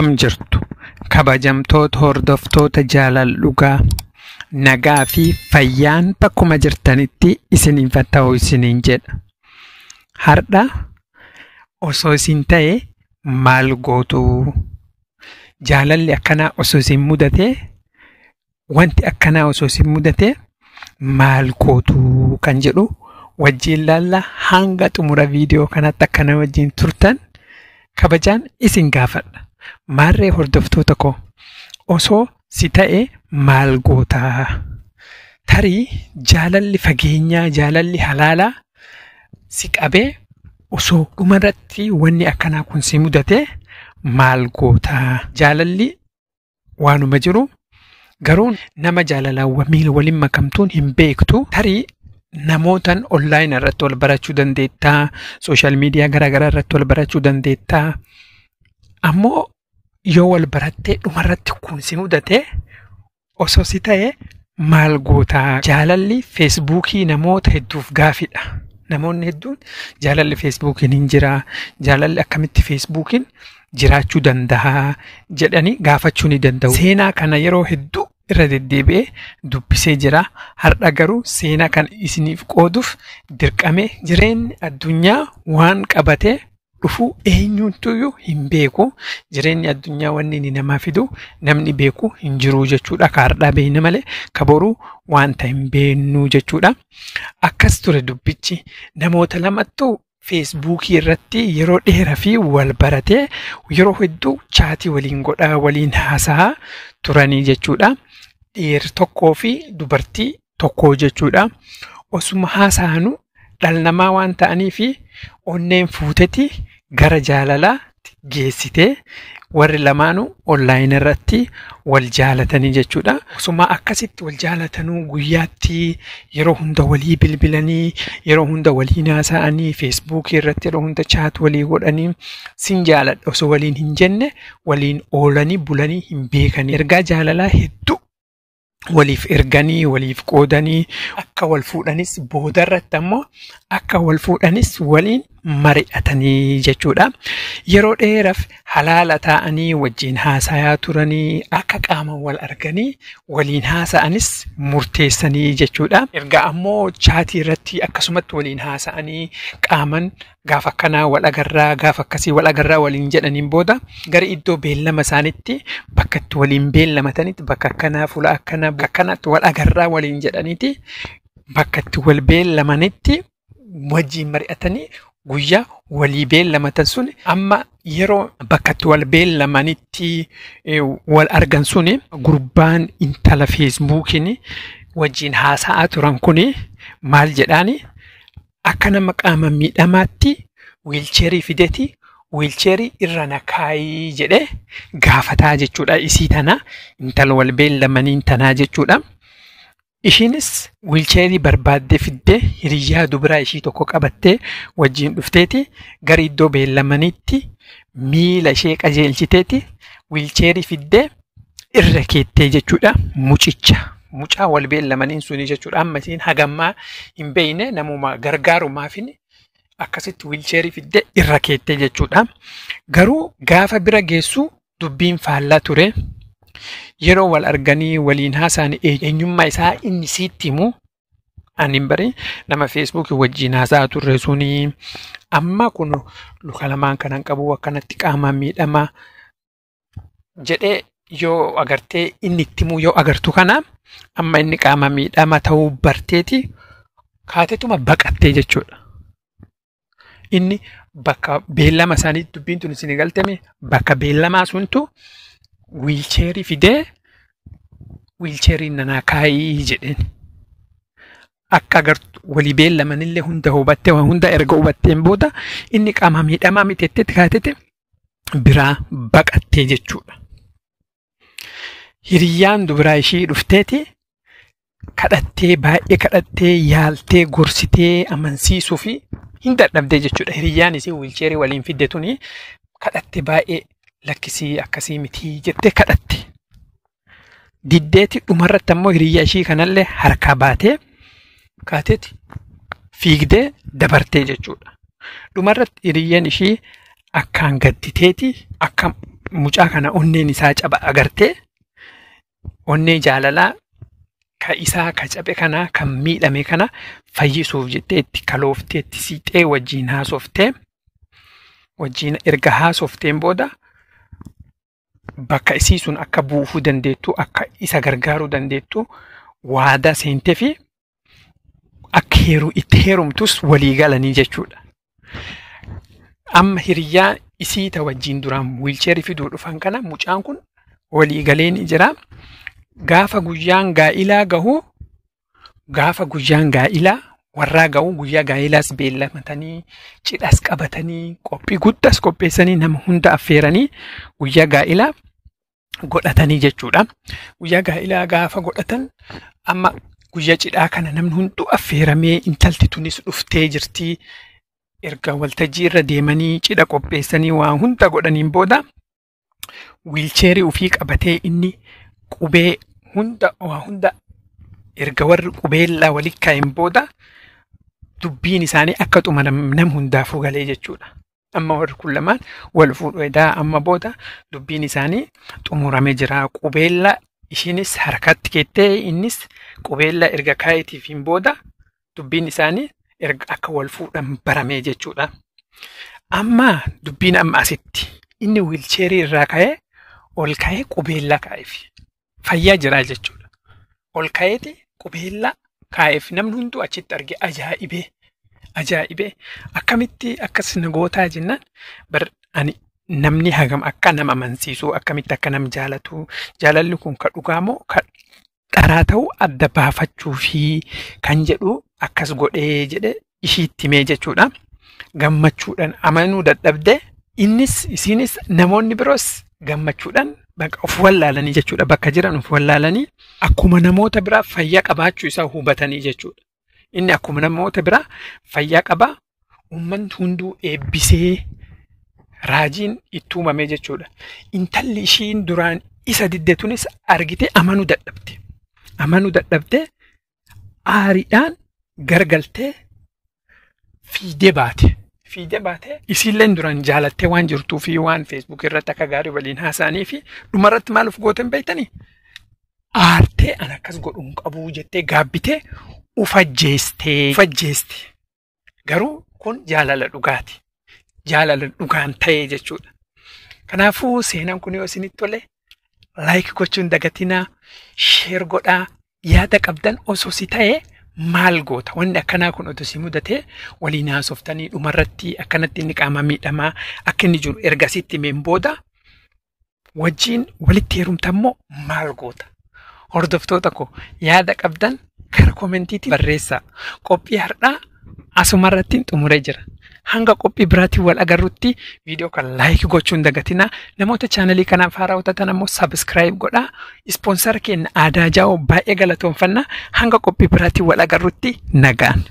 Akkam jirtu kabajamtoota hordoftoota jaalala dhugaa nagaa fi fayyaan bakkuma jirtanitti isiniif ta'u isiniin jedha. Har'a osoo isin ta'e maal gootu? Jaalalli akkanaa osoo isin mudate, wanti akkanaa osoo isin mudate maal gootu kan jedhu wajjin laalla hanga xumura viidiyoo kanatti akkana wajjin turtan kabajaan isin gaafadha. Maarree hordoftoota koo osoo si ta'e maal goota? Tarii jaalalli fageenyaa, jaalalli halaalaa si qabee osoo dhumarratti wanni akkanaa kun si mudate maal goota? Jaalalli waanuma jiru garuu nama jaalalaan miila waliin makamtuun hin beektu. Tarii namootan online irratti wal barachuu dandeettaa, social media garaagaraa irratti wal barachuu dandeettaa. Ammoo yoo wal barattee dhumarratti kun si mudate osoo si ta'e maal goota? Jaalalli feesbuukii namoota hedduuf gaafidha. Namoonni hedduun jaalalli feesbuukiin hin jira, jaalalli akkamitti feesbuukiin jiraachuu danda'a jedhanii gaafachuu ni danda'u. Seenaa kana yeroo hedduu irra deddeebi'ee dubbisee jira. Har'a garuu seenaa kana isiniif qooduuf dirqamee jireenyi addunyaa waan qabatee dhufu eenyuutuyyuu hin beeku. Jireenyi addunyaa wanni inni namaa fidu namni beeku hin jiru jechuudha. Har'aa beekna malee kaboruu wanta hin beeknu jechuudha. Akkas ture dubbichi. Namoota lamattuu feesbuukii irratti yeroo dheeraa fi wal baratee yeroo hedduu chaatii waliin godhaa, waliin haasaa turanii jechuudha. Dhiirri tokkoo fi dubartii tokkoo jechuudha. Osuma haasa'anu dhala namaa waan ta'aniif onneen fuuteti gara jaalalaa geessitee warri lamaanuu online irratti wal jaalatanii jechuudha. Osuma akkasitti wal jaalatanuu guyyaatti yeroo hunda walii bilbilanii, yeroo hunda walii haasa'anii, feesbuukii irratti yeroo hunda chaat walii godhanii sin jaaladha osoo waliin hin jenne waliin oolanii bulanii hin beekanii. Ergaa jaalalaa hedduu waliif erganii, waliif qoodanii akka wal fuudhanis boodarratti ammoo akka wal fuudhanis waliin mari'atanii jechuudha. Yeroo dheeraaf halaala ta'anii wajjin haasayaa turanii akka qaaman wal arganii waliin haasa'anis murteessanii jechuudha. Erga ammoo chaatii irratti akkasumatti waliin haasa'anii qaaman gaafa akkanaa wal agarraa, gaafa akkasii wal agarraa waliin jedhaniin booda gara iddoo beellama isaaniitti bakka itti waliin beellamatanitti bakka akkanaa fuula akkanaa bakka akkanatti wal agarraa waliin jedhaniiti bakka itti wal beellamanitti wajjin mari'atanii guyyaa walii beellamatan sun amma yeroo bakka itti wal beellamanitti wal argan sun gurbaan intala feesbuukiin wajjin haasa'aa turan kun maal jedhaani? Akka nama qaama miidhamaatti wiilcheerii fideeti wiilcheerii irra nakaayii jedhee gaafataa jechuudha. Isii tana intala wal beellamaniin tanaa jechuudha. Ishiinis wiilcheerii barbaaddee fiddee hiriyyaa dubiraa ishii tokko qabattee wajjin dhufteeti gara iddoo beellamaniitti miila ishee qajeelchiteeti wiilcheerii fiddee irra keettee jechuudha. Mucaa wal beellamaniin suni jechuudha. Amma isiin hagammaa hin beekne namuma gargaarumaafin akkasitti wiilcheerii fiddee irra keettee jechuudha. Garuu gaafa bira geessu dubbiin faallaa ture. Yeroo wal arganii waliin haasa'an eenyummaa isaa inni sitti himu ani hin bari nama feesbuukii wajjin haasa'aa turre suni amma kun luka lamaan kanan qabu akkanatti qaamaan miidhamaa jedhee yoo agartee inni itti himu yoo agartu kana amma inni qaama miidhama ta'uu barteeti kaatetuma baqattee jechuudha. Inni bakka beellama isaanii dubbiin tun isin galtame bakka beellamaa suntu wiilcheerii fidee wiilcheeriin nanaa kaayii jedheen akka agartu walii beellamanillee hunda hubattee hunda erga hubatteen booda inni qaama miidhamaa miteettetti kaatete biraa baqattee jechuudha. Hiriyyaan dubiraa ishii dhufteeti kadhattee baay'ee kadhattee yaaltee gorsitee amansiisuu fi hin dadhabdee jechuudha. Hiriyyaan isii wiilcheerii waliin fidde tuni kadhattee baay'ee lakkisii akkasii mitii jettee kadhatte. Diddeeti dhumarratti ammoo hiriyyaa ishii kanallee harkaa baatee kaateeti fiigdee dabartee jechuudha. Dhumarratti hiriyyaan ishii akkaan gadditeeti akka mucaa kana onneen isaa caba agartee onnee jaalalaa ka isaa ka cabe kana kan miidhame kana fayyisuuf jettee itti kalooftee itti siixee wajjin haasoftee wajjin erga haasofteen booda bakka isii sun akka buufuu dandeettu akka isa gargaaruu dandeettu waadaa seentee fi akka itti heerumtus walii galanii jechuudha. Amma hiriyaa isii ta wajjin duraan wiilcheerii fiduu dhufan kana mucaan kun walii galeen jira. Gaafa guyyaan gaa'ilaa gahu gaafa guyyaan gaa'ilaa warraa gahu guyyaa gaa'ilaas beellamatanii cidhas qabatanii qophii guddaas qopheessanii nama hunda affeeranii guyyaa gaa'ilaa godhatanii jechuudha. Guyyaa gaa'ilaa gaafa godhatan amma guyyaa cidhaa kana namni hunduu affeeramee intalti tunis dhuftee jirti. Erga waltajjii irra deemanii cidha qopheessanii waa hunda godhaniin booda wiilcheerii ofii qabatee inni qubee waa hunda erga warri qubeellaa walitti kaa'een booda dubbiin isaanii akka xumura nam hundaafuu galee jechuudha. Amma warri kun lamaan wal fuudhu edaa amma booda dubbiin isaanii xumuramee jira. Qubeellaa ishiinis harkatti keettee innis qubeellaa erga kaa'eetiifiin booda dubbiin isaanii erga akka wal fuudhan baramee jechuudha. Amma dubbiin amma asitti inni wiilcheerii irraa ka'ee ol ka'ee qubeellaa kaa'eef fayyaa jira jechuudha. Ol ka'eeti qubeellaa kaa'eef namni hunduu achitti arge ajaa'ibee akkamitti akkas nagootaa jennaan ani namni hagam akka nama amansiisuu akkamitti akka nam jaalatu jaalalli kun ka dhugaamoo ka dharaa ta'uu adda baafachuu fi kan jedhu akkas godhee jedhe ishiitti himee jechuudha. Gammachuudhaan amanuu dadhabdee innis isiinis namoonni biroos gammachuudhaan bakka of wallaalanii jechuudha. Bakka jiran of wallaalanii akkuma namoota biraa fayyaa qabaachuu isaa hubatanii jechuudha. Inni akkuma namoota biraa fayyaa qabaa uummanni hunduu eebbisee raajiin itti uumamee jechuudha. Intalli ishiin duraan isa diddetunis argite amanuu dadhabdee aariidhaan gargaltee fiidee baate. Isiilleen duraan jaalattee waan jirtuu fi waan Facebook irratti akka gaarii waliin haasa'anii fi dhumarratti maal of gootan beektanii? Aartee an akkas godhuun qabuu jettee gaabbitee ufajjeeste. Garuu kun jaalala dhugaati. Jaalala dhugaan ta'ee jechuudha. Kanaafuu seenaan kun yoo isinitti tole like gochuun dagatinaa, share godhaa, yaada qabdan osoo si ta'ee maal goota wanni akkanaa kun otoo si mudatee waliin haasoftanii dhumarratti akkanatti inni qaama miidhamaa akka inni jiru ergasitti himeen booda wajjin walitti heerumtammoo maal goota? Hordoftoota koo yaada qabdan kara koomentiitiin barreessaa. Qophii har'aa asumarratti xumuree jira. Hanga qophii biraatiin wal agarrutti viidiyoo kan like gochuun dagatinaa. Namoota chaanalii kanaaf haaraa ta'an ammoo subscribe godhaa. Ispoonsara keenya Aadaa Jaawoo baay'ee galatoomfannaa. Hanga qophii biraatiin wal agarrutti nagaan.